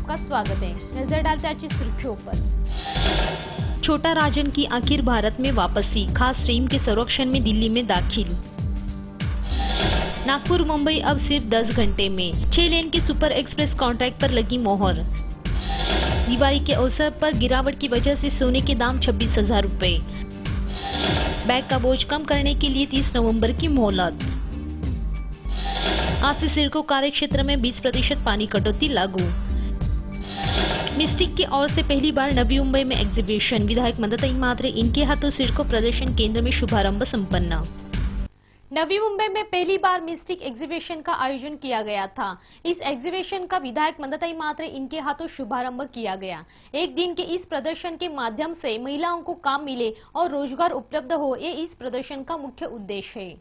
आपका स्वागत है। नजर डालते आज की सुर्खियों पर। छोटा राजन की आखिर भारत में वापसी, खास ट्रेन के संरक्षण में दिल्ली में दाखिल। नागपुर मुंबई अब सिर्फ 10 घंटे में 6 लेन के सुपर एक्सप्रेस कॉन्ट्रैक्ट पर लगी मोहर। दिवाली के अवसर पर गिरावट की वजह से सोने के दाम 26,000 रुपए। बैग का बोझ कम करने के लिए 30 नवंबर की मोहलत। आज से सिडको कार्य क्षेत्र में 20% पानी कटौती लागू। मिस्टिक की ओर से पहली बार नवी मुंबई में एग्जीबिशन, विधायक मदताई मात्रे इनके हाथों सिडको प्रदर्शन केंद्र में शुभारंभ संपन्न। नवी मुंबई में पहली बार मिस्टिक एग्जीबिशन का आयोजन किया गया था। इस एग्जीबिशन का विधायक मदताई मात्रे इनके हाथों शुभारंभ किया गया। एक दिन के इस प्रदर्शन के माध्यम से महिलाओं को काम मिले और रोजगार उपलब्ध हो, ये इस प्रदर्शन का मुख्य उद्देश्य है।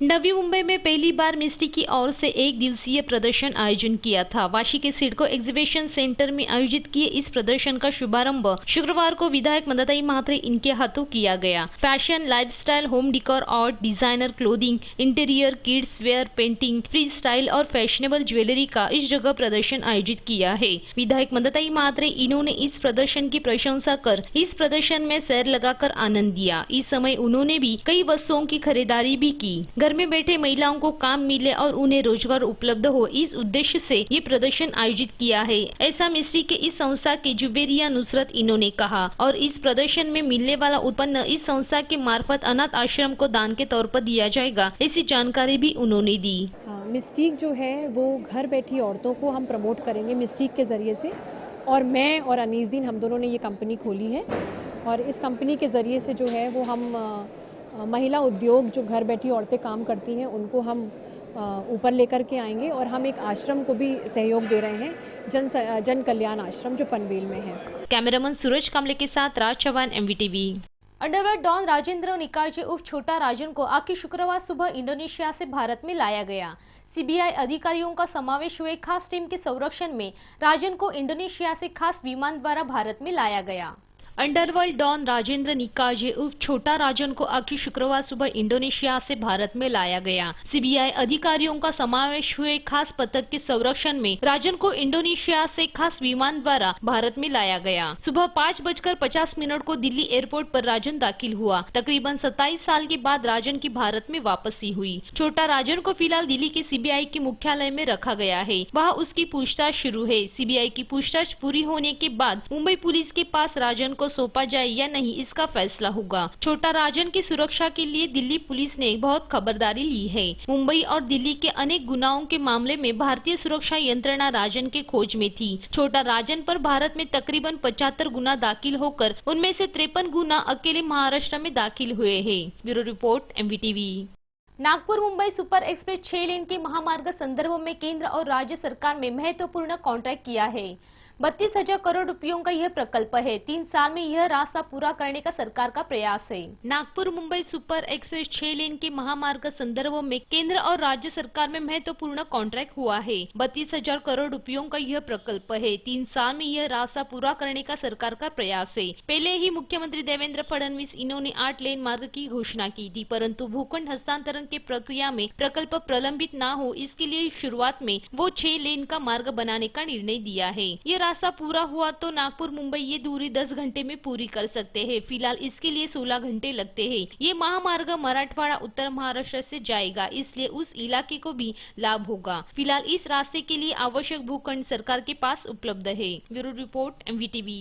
नवी मुंबई में पहली बार मिस्टिक की ओर से एक दिवसीय प्रदर्शन आयोजन किया था। वाशी के सिडको एग्जीबिशन सेंटर में आयोजित किए इस प्रदर्शन का शुभारंभ शुक्रवार को विधायक मदताई मात्रे इनके हाथों किया गया। Fashion, lifestyle, home डिकोर, art, designer clothing, interior, kids where, painting, free style और फैशनेबल ज्वेलरी का इस जगह प्रदर्शन आयोजित किया है। विधायक मदताई मात्रे इन्होंने इस प्रदर्शन की प्रशंसा कर इस प्रदर्शन में सैर लगाकर आनंद लिया। इस समय उन्होंने भी कई वस्तुओं की खरीदारी भी की। घर में बैठे महिलाओं को काम मिले और उन्हें रोजगार उपलब्ध हो, इस उद्देश्य से ये प्रदर्शन आयोजित किया है, ऐसा मिस्ट्री के इस संस्था के जुबेरिया नुसरत इन्होंने कहा। और इस प्रदर्शन में मिलने वाला उत्पन्न इस संस्था के मार्फत अनाथ आश्रम को दान के तौर पर दिया जाएगा, ऐसी जानकारी भी उन्होंने दी। मिस्टिक जो है वो घर बैठी औरतों को हम प्रमोट करेंगे मिस्टिक के जरिए से, और मैं और अनीसदीन हम दोनों ने ये कंपनी खोली है। और इस कंपनी के जरिए से जो है वो हम महिला उद्योग जो घर बैठी औरतें काम करती हैं उनको हम ऊपर लेकर के आएंगे। और हम एक आश्रम को भी सहयोग दे रहे हैं, जन कल्याण आश्रम जो पनवेल में है। कैमरामैन सूरज कामले के साथ Raj Chauhan, MVTV। Underworld don Rajendra Nikalje उर्फ छोटा राजन को आखिर शुक्रवार सुबह इंडोनेशिया से भारत में लाया गया। CBI अधिकारियों का समावेश हुए खास टीम के संरक्षण में राजन को इंडोनेशिया से खास विमान द्वारा भारत में लाया गया। अंडरवर्ल्ड डॉन राजेंद्र निकाजे उर्फ छोटा राजन को आखिर शुक्रवार सुबह इंडोनेशिया से भारत में लाया गया। CBI अधिकारियों का समावेश हुए खास पथक के संरक्षण में राजन को इंडोनेशिया से खास विमान द्वारा भारत में लाया गया। सुबह 5:50 को दिल्ली एयरपोर्ट पर राजन दाखिल हुआ। तकरीबन 27 साल के बाद राजन की भारत में वापसी हुई। छोटा राजन को फिलहाल दिल्ली के CBI के मुख्यालय में रखा गया है, वहाँ उसकी पूछताछ शुरू है। CBI की पूछताछ पूरी होने के बाद मुंबई पुलिस के पास राजन को सौंपा जाए या नहीं, इसका फैसला होगा। छोटा राजन की सुरक्षा के लिए दिल्ली पुलिस ने बहुत खबरदारी ली है। मुंबई और दिल्ली के अनेक गुनाहों के मामले में भारतीय सुरक्षा यंत्रणा राजन के खोज में थी। छोटा राजन पर भारत में तकरीबन 75 गुना दाखिल होकर उनमें से 53 गुना अकेले महाराष्ट्र में दाखिल हुए हैं। Bureau report, MVTV। Nagpur Mumbai super express 6 लेन के महामार्ग संदर्भ में केंद्र और राज्य सरकार में महत्वपूर्ण कॉन्ट्रैक्ट किया है। 32,000 करोड़ रुपयों का यह प्रकल्प है। 3 साल में यह रास्ता पूरा करने का सरकार का प्रयास है। नागपुर मुंबई सुपर एक्सप्रेस 6 लेन के महामार्ग संदर्भ में केंद्र और राज्य सरकार में महत्वपूर्ण कॉन्ट्रैक्ट हुआ है। 32,000 करोड़ रुपयों का यह प्रकल्प है। 3 साल में यह रास्ता पूरा करने का सरकार का प्रयास है। पहले ही मुख्यमंत्री देवेंद्र फडणवीस इन्होंने 8 लेन मार्ग की घोषणा की थी, परंतु भूखंड हस्तांतरण के प्रक्रिया में प्रकल्प प्रलंबित न हो, इसके लिए शुरुआत में वो 6 लेन का मार्ग बनाने का निर्णय दिया है। ये रास्ता पूरा हुआ तो नागपुर मुंबई ये दूरी 10 घंटे में पूरी कर सकते हैं। फिलहाल इसके लिए 16 घंटे लगते हैं। ये महामार्ग मराठवाड़ा, उत्तर महाराष्ट्र से जाएगा, इसलिए उस इलाके को भी लाभ होगा। फिलहाल इस रास्ते के लिए आवश्यक भूखंड सरकार के पास उपलब्ध है। Bureau report, MVTV।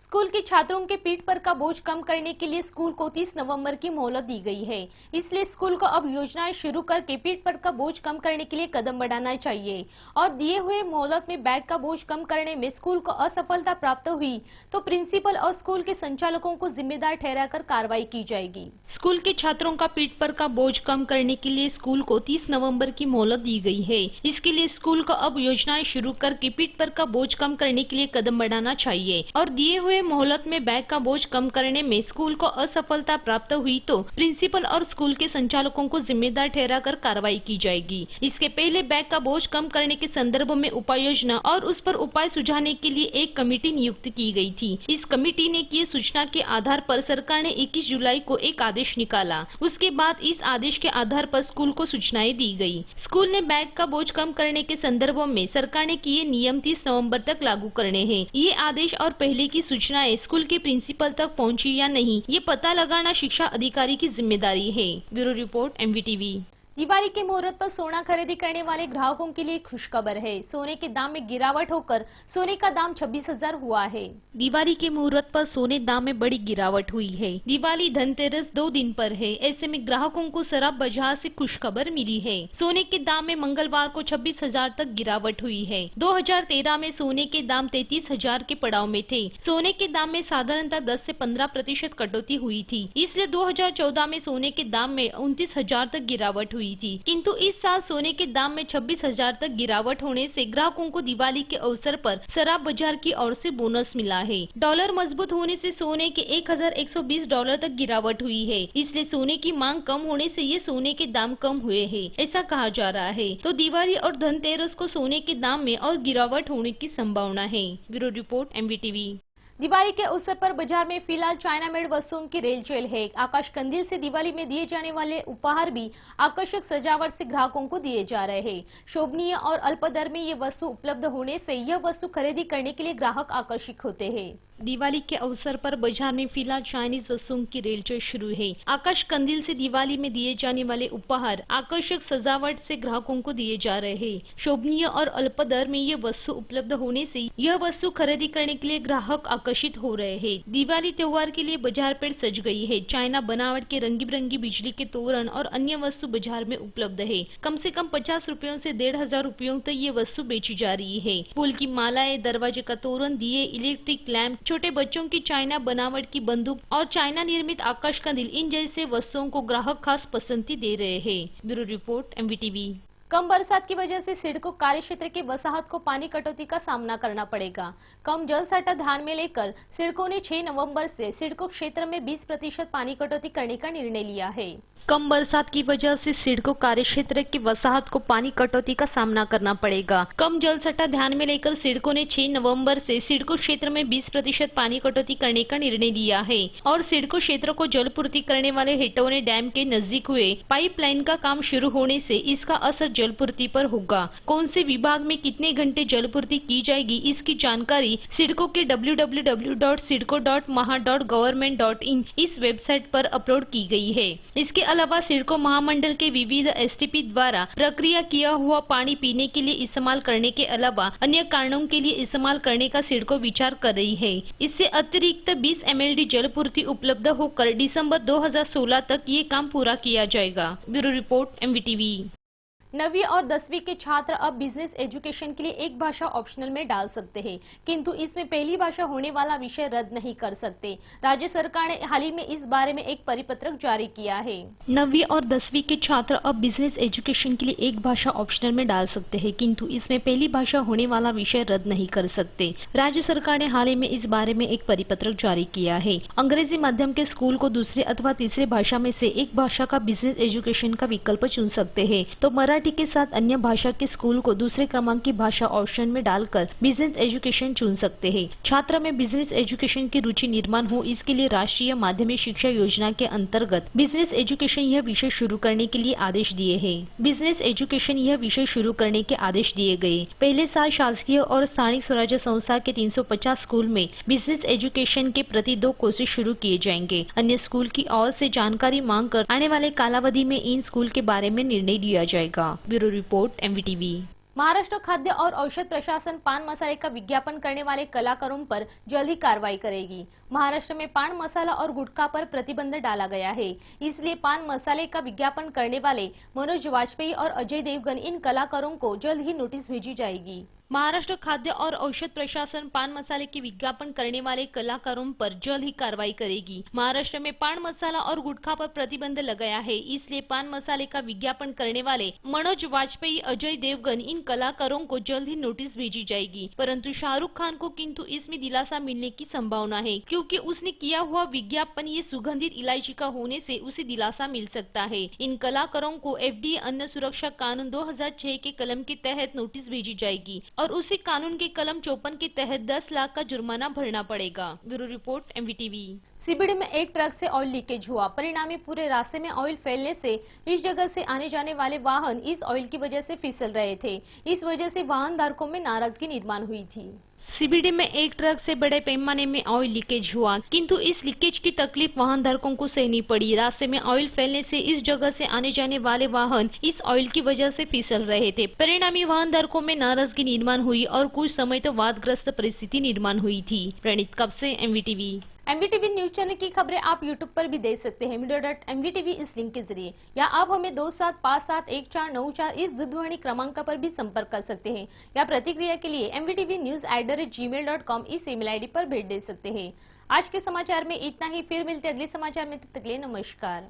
स्कूल के छात्रों के पीठ पर का बोझ कम करने के लिए स्कूल को 30 नवंबर की मोहलत दी गई है। इसलिए स्कूल को अब योजनाएं शुरू करके पीठ पर का बोझ कम करने के लिए कदम बढ़ाना चाहिए और दिए हुए मोहलत में बैग का बोझ कम करने में स्कूल को असफलता प्राप्त हुई तो प्रिंसिपल और स्कूल के संचालकों को जिम्मेदार ठहराकर कार्रवाई की जाएगी। स्कूल के छात्रों का पीठ पर का बोझ कम करने के लिए स्कूल को 30 नवंबर की मोहलत दी गई है। इसके लिए स्कूल को अब योजनाएं शुरू करके पीठ पर का बोझ कम करने के लिए कदम बढ़ाना चाहिए और दिए हुए मोहलत में बैग का बोझ कम करने में स्कूल को असफलता प्राप्त हुई तो प्रिंसिपल और स्कूल के संचालकों को जिम्मेदार ठहराकर कार्रवाई की जाएगी। इसके पहले बैग का बोझ कम करने के संदर्भ में उपाय योजना और उस पर उपाय सुझाने के लिए एक कमेटी नियुक्त की गई थी। इस कमेटी ने की सूचना के आधार पर सरकार ने 21 जुलाई को एक आदेश निकाला। उसके बाद इस आदेश के आधार पर स्कूल को सूचनाएं दी गई। स्कूल ने बैग का बोझ कम करने के संदर्भ में सरकार ने किए नियम 30 नवंबर तक लागू करने हैं। ये आदेश और पहले की सूचनाएं स्कूल के प्रिंसिपल तक पहुंची या नहीं, ये पता लगाना शिक्षा अधिकारी की जिम्मेदारी है। Bureau report MVTV। दिवाली के मुहूर्त पर सोना खरीदी करने वाले ग्राहकों के लिए खुशखबर है। सोने के दाम में गिरावट होकर सोने का दाम 26,000 हुआ है। दिवाली के मुहूर्त पर सोने दाम में बड़ी गिरावट हुई है। दिवाली धनतेरस 2 दिन पर है। ऐसे में ग्राहकों को शराब बाजार से खुशखबर मिली है। सोने के दाम में मंगलवार को 26,000 तक गिरावट हुई है। 2013 में सोने के दाम 33,000 के पड़ाव में थे। सोने के दाम में साधारणतः 10 से 15% कटौती हुई थी। इसलिए 2014 में सोने के दाम में 29,000 तक गिरावट हुई थी, किंतु इस साल सोने के दाम में 26,000 तक गिरावट होने से ग्राहकों को दिवाली के अवसर पर शराब बाजार की ओर से बोनस मिला है। डॉलर मजबूत होने से सोने के $1,120 तक गिरावट हुई है। इसलिए सोने की मांग कम होने से ये सोने के दाम कम हुए हैं, ऐसा कहा जा रहा है। तो दिवाली और धनतेरस को सोने के दाम में और गिरावट होने की संभावना है। Bureau report MVTV। दिवाली के अवसर पर बाजार में फिलहाल चाइना मेड वस्तुओं की रेलचेल है। आकाश कंदील से दिवाली में दिए जाने वाले उपहार भी आकर्षक सजावट से ग्राहकों को दिए जा रहे हैं। शोभनीय और अल्प दर में ये वस्तु उपलब्ध होने से यह वस्तु खरीदी करने के लिए ग्राहक आकर्षित होते हैं। दिवाली के अवसर पर बाजार में फिलहाल चाइनीज वस्तुओं की रेलचेल शुरू है। आकाश कंदील से दिवाली में दिए जाने वाले उपहार आकर्षक सजावट से ग्राहकों को दिए जा रहे हैं। शोभनीय और अल्प दर में ये वस्तु उपलब्ध होने से यह वस्तु खरीदी करने के लिए ग्राहक आकर्षित हो रहे हैं। दिवाली त्योहार के लिए बाजार पेड़ सज गई है। चाइना बनावट के रंगी बिरंगी बिजली के तोरण और अन्य वस्तु बाजार में उपलब्ध है। कम से कम 50 रुपयों से 1,500 रुपयों तक ये वस्तु बेची जा रही है। फूल की मालाएं, दरवाजे का तोरण, दिए, इलेक्ट्रिक लैंप, छोटे बच्चों की चाइना बनावट की बंदूक और चाइना निर्मित आकाश कंदील, इन जैसे वस्तुओं को ग्राहक खास पसंद दे रहे हैं। Bureau report MVTV। कम बरसात की वजह से सिडको कार्य क्षेत्र के वसाहत को पानी कटौती का सामना करना पड़ेगा। कम जल साठा ध्यान में लेकर सिडको ने 6 नवंबर से सिडको क्षेत्र में 20% पानी कटौती करने का निर्णय लिया है। कम बरसात की वजह से सिडको कार्य क्षेत्र की वसाहत को पानी कटौती का सामना करना पड़ेगा। कम जल सट्टा ध्यान में लेकर सिडको ने 6 नवंबर से सिडको क्षेत्र में 20% पानी कटौती करने का निर्णय लिया है और सिडको क्षेत्र को जलपूर्ति करने वाले हेटौने डैम के नजदीक हुए पाइपलाइन का काम शुरू होने से इसका असर जलपूर्ति पर होगा। कौन से विभाग में कितने घंटे जलपूर्ति की जाएगी, इसकी जानकारी सिडको के www.sidco.maha.government.in इस वेबसाइट पर अपलोड की गई है। इसके अलावा सिडको महामंडल के विविध STP द्वारा प्रक्रिया किया हुआ पानी पीने के लिए इस्तेमाल करने के अलावा अन्य कारणों के लिए इस्तेमाल करने का सिडको विचार कर रही है। इससे अतिरिक्त 20 MLD जलपूर्ति उपलब्ध होकर दिसंबर 2016 तक ये काम पूरा किया जाएगा। Bureau report MVTV। 9वीं और 10वीं के छात्र अब बिजनेस एजुकेशन के लिए एक भाषा ऑप्शनल में डाल सकते हैं, किंतु इसमें पहली भाषा होने वाला विषय रद्द नहीं कर सकते। राज्य सरकार ने हाल ही में इस बारे में एक परिपत्रक जारी किया है। 9वीं और 10वीं के छात्र अब बिजनेस एजुकेशन के लिए एक भाषा ऑप्शनल में डाल सकते हैं, किंतु इसमें पहली भाषा होने वाला विषय रद्द नहीं कर सकते। राज्य सरकार ने हाल ही में इस बारे में एक परिपत्रक जारी किया है। अंग्रेजी माध्यम के स्कूल को दूसरे अथवा तीसरे भाषा में से एक भाषा का बिजनेस एजुकेशन का विकल्प चुन सकते हैं, तो मराठी के साथ अन्य भाषा के स्कूल को दूसरे क्रमांक की भाषा ऑप्शन में डालकर बिजनेस एजुकेशन चुन सकते हैं। छात्र में बिजनेस एजुकेशन की रुचि निर्माण हो, इसके लिए राष्ट्रीय माध्यमिक शिक्षा योजना के अंतर्गत बिजनेस एजुकेशन यह विषय शुरू करने के लिए आदेश दिए हैं। बिजनेस एजुकेशन यह विषय शुरू करने के आदेश दिए गए। पहले साल शासकीय और स्थानिक स्वराज्य संस्था के 350 स्कूल में बिजनेस एजुकेशन के प्रति 2 कोर्सेज शुरू किए जाएंगे। अन्य स्कूल की ओर से जानकारी मांग कर आने वाले कालावधि में इन स्कूल के बारे में निर्णय लिया जाएगा। Bureau report MVTV। महाराष्ट्र खाद्य और औषध प्रशासन पान मसाले का विज्ञापन करने वाले कलाकारों पर जल्द ही कार्रवाई करेगी। महाराष्ट्र में पान मसाला और गुटखा पर प्रतिबंध डाला गया है, इसलिए पान मसाले का विज्ञापन करने वाले मनोज वाजपेयी और अजय देवगन इन कलाकारों को जल्द ही नोटिस भेजी जाएगी। महाराष्ट्र खाद्य और औषध प्रशासन पान मसाले के विज्ञापन करने वाले कलाकारों पर जल्द ही कार्रवाई करेगी। महाराष्ट्र में पान मसाला और गुटखा पर प्रतिबंध लगाया है, इसलिए पान मसाले का विज्ञापन करने वाले मनोज वाजपेयी, अजय देवगन इन कलाकारों को जल्द ही नोटिस भेजी जाएगी। परंतु शाहरुख खान को किंतु इसमें दिलासा मिलने की संभावना है, क्योंकि उसने किया हुआ विज्ञापन ये सुगंधित इलायची का होने से उसे दिलासा मिल सकता है। इन कलाकारों को FDA अन्न सुरक्षा कानून 2006 के कलम के तहत नोटिस भेजी जाएगी और उसी कानून के कलम 54 के तहत 10 लाख का जुर्माना भरना पड़ेगा। Bureau report MVTV। सीबीडी में एक ट्रक से ऑयल लीकेज हुआ, परिणामी पूरे रास्ते में ऑयल फैलने से इस जगह से आने जाने वाले वाहन इस ऑयल की वजह से फिसल रहे थे। इस वजह से वाहन धारकों में नाराजगी निर्माण हुई थी। सीबीडी में एक ट्रक से बड़े पैमाने में ऑयल लीकेज हुआ, किंतु इस लीकेज की तकलीफ वाहन धारकों को सहनी पड़ी। रास्ते में ऑयल फैलने से इस जगह से आने जाने वाले वाहन इस ऑयल की वजह से फिसल रहे थे। परिणामी वाहन धारकों में नाराजगी निर्माण हुई और कुछ समय तो वादग्रस्त परिस्थिति निर्माण हुई थी। प्रणीत कप से MVTV। MVTV न्यूज चैनल की खबरें आप YouTube पर भी देख सकते हैं media.mvtv इस लिंक के जरिए, या आप हमें 27571494 इस दूरध्वनि क्रमांक पर भी संपर्क कर सकते हैं, या प्रतिक्रिया के लिए mvtvnews@gmail.com इस ईमेल ID पर भेज दे सकते हैं। आज के समाचार में इतना ही, फिर मिलते अगले समाचार में, तब तक के लिए नमस्कार।